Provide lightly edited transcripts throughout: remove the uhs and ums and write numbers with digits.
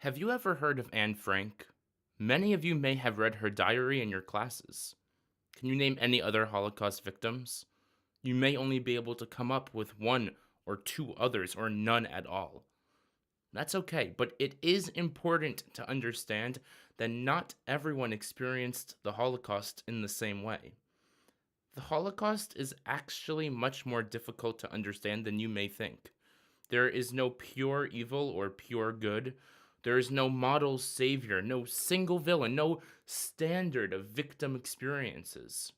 Have you ever heard of Anne Frank? Many of you may have read her diary in your classes. Can you name any other Holocaust victims? You may only be able to come up with one or two others, or none at all. That's okay, but it is important to understand that not everyone experienced the Holocaust in the same way. The Holocaust is actually much more difficult to understand than you may think. There is no pure evil or pure good. There is no model savior, no single villain, no standard of victim experiences.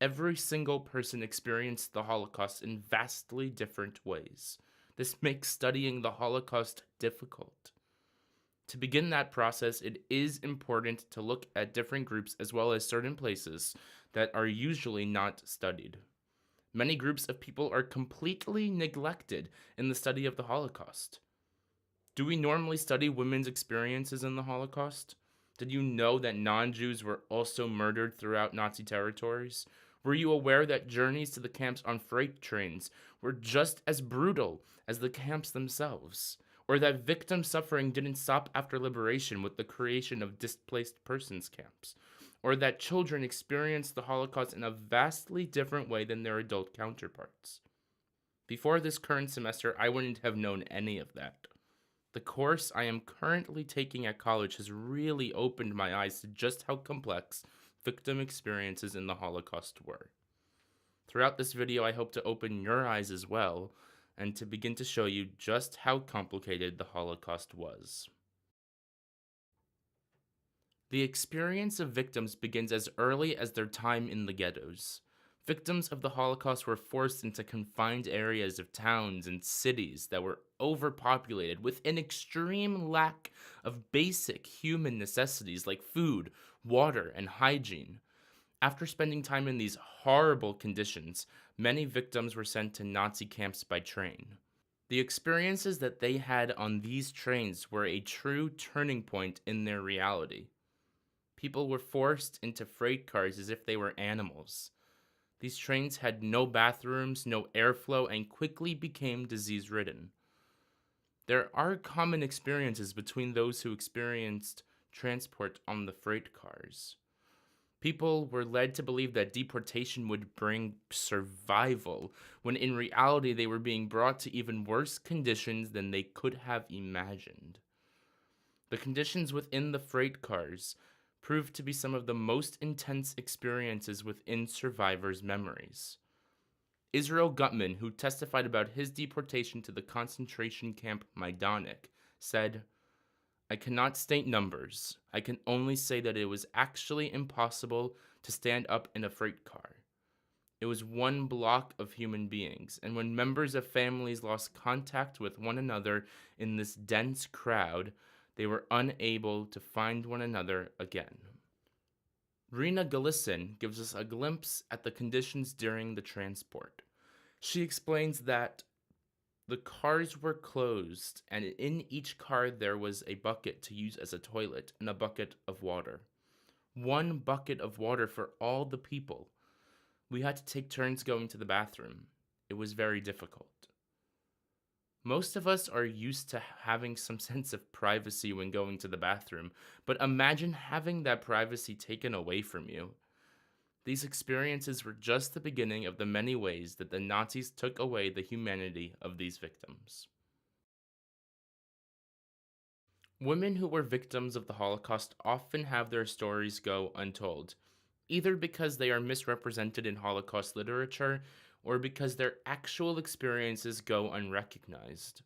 Every single person experienced the Holocaust in vastly different ways. This makes studying the Holocaust difficult. To begin that process, it is important to look at different groups as well as certain places that are usually not studied. Many groups of people are completely neglected in the study of the Holocaust. Do we normally study women's experiences in the Holocaust? Did you know that non Jews were also murdered throughout Nazi territories? Were you aware that journeys to the camps on freight trains were just as brutal as the camps themselves? Or that victim suffering didn't stop after liberation with the creation of displaced persons camps? Or that children experienced the Holocaust in a vastly different way than their adult counterparts? Before this current semester, I wouldn't have known any of that. The course I am currently taking at college has really opened my eyes to just how complex victim experiences in the Holocaust were. Throughout this video, I hope to open your eyes as well, and to begin to show you just how complicated the Holocaust was. The experience of victims begins as early as their time in the ghettos. Victims of the Holocaust were forced into confined areas of towns and cities that were overpopulated with an extreme lack of basic human necessities like food, water, and hygiene. After spending time in these horrible conditions, many victims were sent to Nazi camps by train. The experiences that they had on these trains were a true turning point in their reality. People were forced into freight cars as if they were animals. These trains had no bathrooms, no airflow, and quickly became disease-ridden. There are common experiences between those who experienced transport on the freight cars. People were led to believe that deportation would bring survival, when in reality they were being brought to even worse conditions than they could have imagined. The conditions within the freight cars proved to be some of the most intense experiences within survivors' memories. Israel Gutman, who testified about his deportation to the concentration camp Majdanek, said, "I cannot state numbers. I can only say that it was actually impossible to stand up in a freight car. It was one block of human beings, and when members of families lost contact with one another in this dense crowd, they were unable to find one another again." Rena Galisson gives us a glimpse at the conditions during the transport. She explains that the cars were closed, and in each car there was a bucket to use as a toilet and a bucket of water. One bucket of water for all the people. We had to take turns going to the bathroom. It was very difficult. Most of us are used to having some sense of privacy when going to the bathroom, but imagine having that privacy taken away from you. These experiences were just the beginning of the many ways that the Nazis took away the humanity of these victims. Women who were victims of the Holocaust often have their stories go untold, either because they are misrepresented in Holocaust literature or because their actual experiences go unrecognized.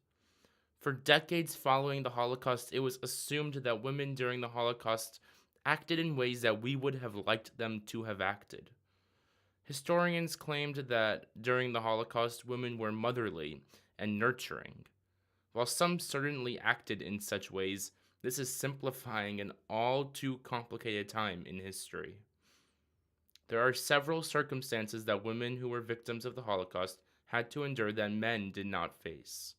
For decades following the Holocaust, it was assumed that women during the Holocaust acted in ways that we would have liked them to have acted. Historians claimed that during the Holocaust, women were motherly and nurturing. While some certainly acted in such ways, this is simplifying an all too complicated time in history. There are several circumstances that women who were victims of the Holocaust had to endure that men did not face.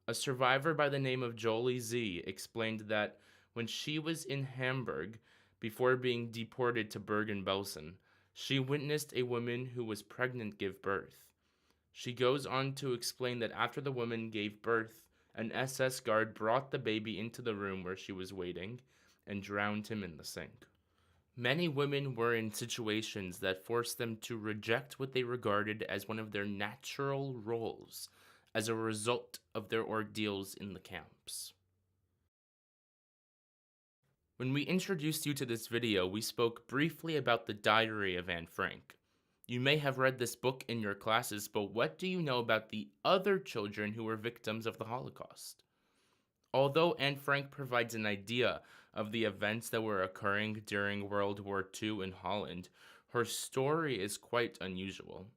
A survivor by the name of Jolie Z explained that when she was in Hamburg before being deported to Bergen-Belsen, she witnessed a woman who was pregnant give birth. She goes on to explain that after the woman gave birth, An SS guard brought the baby into the room where she was waiting and drowned him in the sink. Many women were in situations that forced them to reject what they regarded as one of their natural roles as a result of their ordeals in the camps. When we introduced you to this video, we spoke briefly about the diary of Anne Frank. You may have read this book in your classes, but what do you know about the other children who were victims of the Holocaust? Although Anne Frank provides an idea of the events that were occurring during World War II in Holland, her story is quite unusual.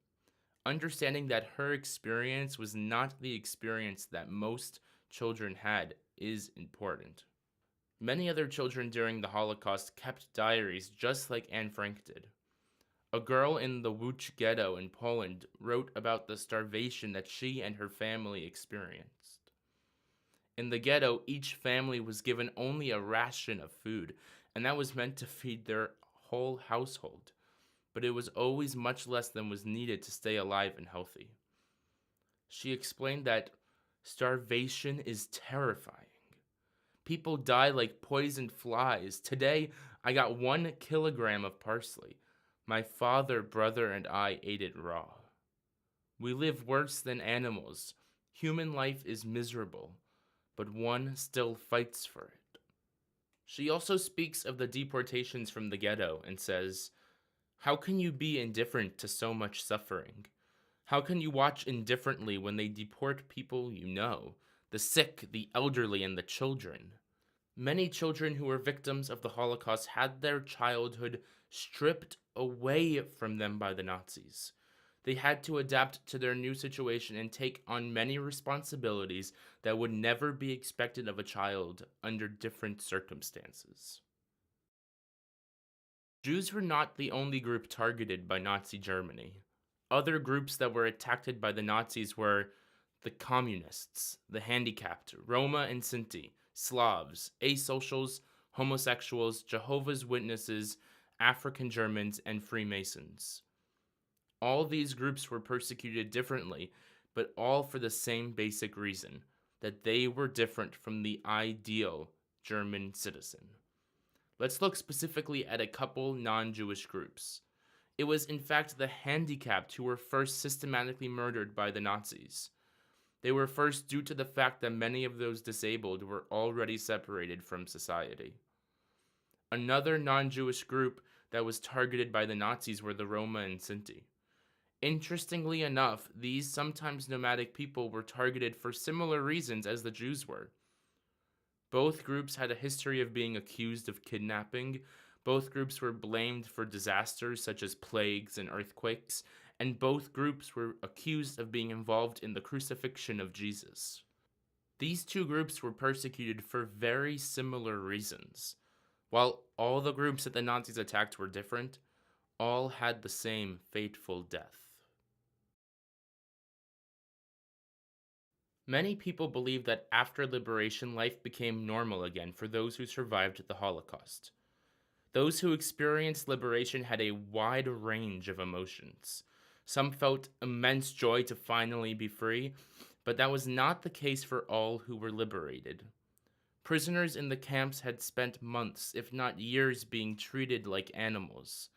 Understanding that her experience was not the experience that most children had is important. Many other children during the Holocaust kept diaries just like Anne Frank did. A girl in the Łódź ghetto in Poland wrote about the starvation that she and her family experienced. In the ghetto, each family was given only a ration of food, and that was meant to feed their whole household, but it was always much less than was needed to stay alive and healthy. She explained that starvation is terrifying. People die like poisoned flies. Today, I got 1 kilogram of parsley. My father, brother, and I ate it raw. We live worse than animals. Human life is miserable, but one still fights for it. She also speaks of the deportations from the ghetto and says, "How can you be indifferent to so much suffering? How can you watch indifferently when they deport people you know? The sick, the elderly, and the children." Many children who were victims of the Holocaust had their childhood stripped away from them by the Nazis. They had to adapt to their new situation and take on many responsibilities that would never be expected of a child under different circumstances. Jews were not the only group targeted by Nazi Germany. Other groups that were attacked by the Nazis were the communists, the handicapped, Roma and Sinti, Slavs, asocials, homosexuals, Jehovah's Witnesses, African Germans, and Freemasons. All these groups were persecuted differently, but all for the same basic reason, that they were different from the ideal German citizen. Let's look specifically at a couple non-Jewish groups. It was in fact the handicapped who were first systematically murdered by the Nazis. They were first due to the fact that many of those disabled were already separated from society. Another non-Jewish group that was targeted by the Nazis were the Roma and Sinti. Interestingly enough, these sometimes nomadic people were targeted for similar reasons as the Jews were. Both groups had a history of being accused of kidnapping. Both groups were blamed for disasters such as plagues and earthquakes, and both groups were accused of being involved in the crucifixion of Jesus. These two groups were persecuted for very similar reasons. While all the groups that the Nazis attacked were different, all had the same fateful death. Many people believe that after liberation, life became normal again for those who survived the Holocaust. Those who experienced liberation had a wide range of emotions. Some felt immense joy to finally be free, but that was not the case for all who were liberated. Prisoners in the camps had spent months, if not years, being treated like animals.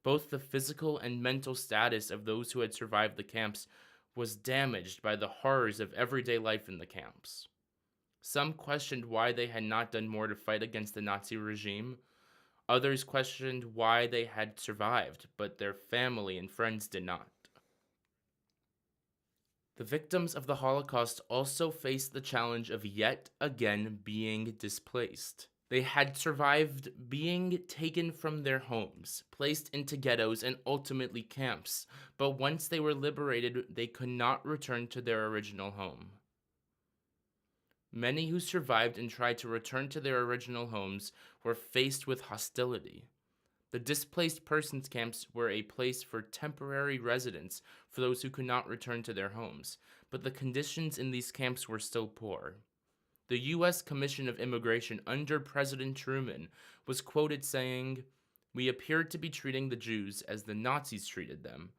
Both the physical and mental status of those who had survived the camps was damaged by the horrors of everyday life in the camps. Some questioned why they had not done more to fight against the Nazi regime. Others questioned why they had survived, but their family and friends did not. The victims of the Holocaust also faced the challenge of yet again being displaced. They had survived being taken from their homes, placed into ghettos, and ultimately camps, but once they were liberated, they could not return to their original home. Many who survived and tried to return to their original homes were faced with hostility. The displaced persons camps were a place for temporary residence for those who could not return to their homes, but the conditions in these camps were still poor. The U.S. Commission of Immigration under President Truman was quoted saying, "We appear to be treating the Jews as the Nazis treated them,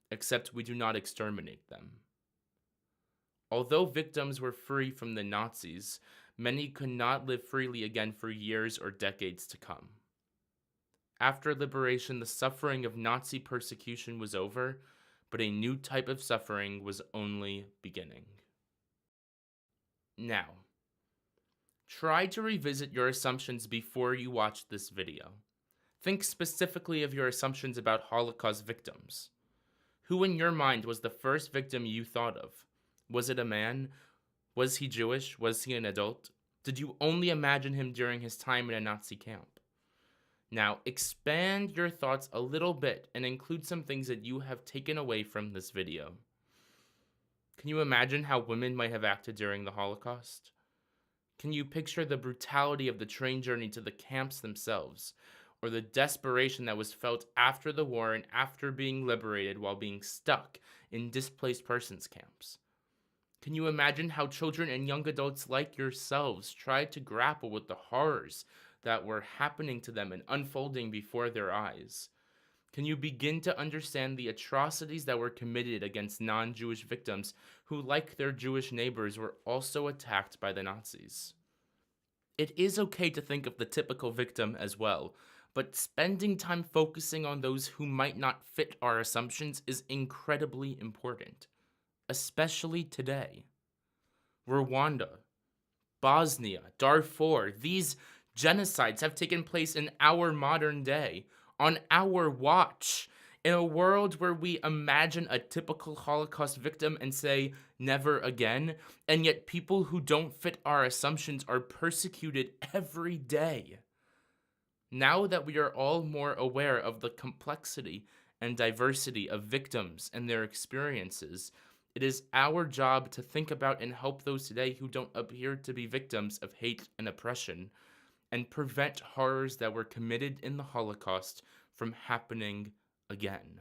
except we do not exterminate them." Although victims were free from the Nazis, many could not live freely again for years or decades to come. After liberation, the suffering of Nazi persecution was over, but a new type of suffering was only beginning. Now, try to revisit your assumptions before you watch this video. Think specifically of your assumptions about Holocaust victims. Who in your mind was the first victim you thought of? Was it a man? Was he Jewish? Was he an adult? Did you only imagine him during his time in a Nazi camp? Now, expand your thoughts a little bit and include some things that you have taken away from this video. Can you imagine how women might have acted during the Holocaust? Can you picture the brutality of the train journey to the camps themselves, or the desperation that was felt after the war and after being liberated while being stuck in displaced persons camps? Can you imagine how children and young adults like yourselves tried to grapple with the horrors that were happening to them and unfolding before their eyes? Can you begin to understand the atrocities that were committed against non-Jewish victims who, like their Jewish neighbors, were also attacked by the Nazis? It is okay to think of the typical victim as well, but spending time focusing on those who might not fit our assumptions is incredibly important, especially today. Rwanda, Bosnia, Darfur, these genocides have taken place in our modern day, on our watch, in a world where we imagine a typical Holocaust victim and say, never again, and yet people who don't fit our assumptions are persecuted every day. Now that we are all more aware of the complexity and diversity of victims and their experiences, it is our job to think about and help those today who don't appear to be victims of hate and oppression, and prevent horrors that were committed in the Holocaust from happening again.